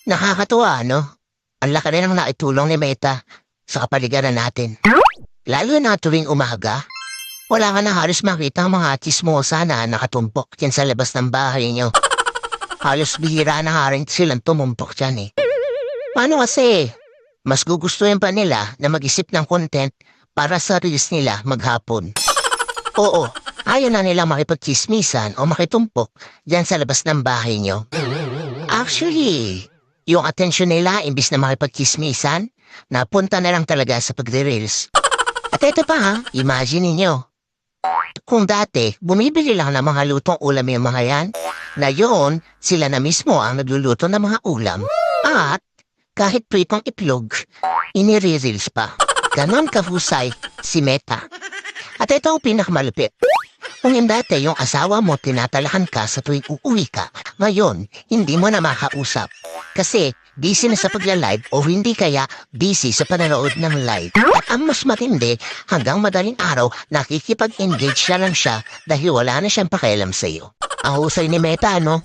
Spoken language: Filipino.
Nakakatuwa, no? Ang laki rin ang naitulong ni Meta sa kapaligiran natin. Lalo na tuwing umaga, wala ka na halos makita ang mga tsismosa na nakatumpok dyan sa labas ng bahay niyo. Halos bihira na nga rin silang tumumpok dyan eh. Paano kasi? Mas gugustuhin pa nila na mag-isip ng content para sa reels nila maghapon. Oo, ayaw na nila makipagchismisan o makitumpok dyan sa labas ng bahay niyo. Actually, yung atensyon nila imbis na makipagchismisan, napunta na lang talaga sa pagre-reels. At ito pa ha, imagine ninyo. Kung dati, bumibili lang ng mga lutong ulam yung mga yan, ngayon, sila na mismo ang nagluluto ng mga ulam. At, kahit pritong itlog, inire-reels pa. Ganon kahusay si Meta. At ito ang pinakamalupit. Kung dati yung asawa mo tinatalakan ka sa tuwing uuwi ka, ngayon, hindi mo na makausap. Kasi, busy na sa pagla-live o hindi kaya busy sa panonood ng live. At ang mas matindi, hanggang madaling araw, nakikipag-engage na lang siya dahil wala na siyang pakialam sa'yo. Ang husay ni Meta, no?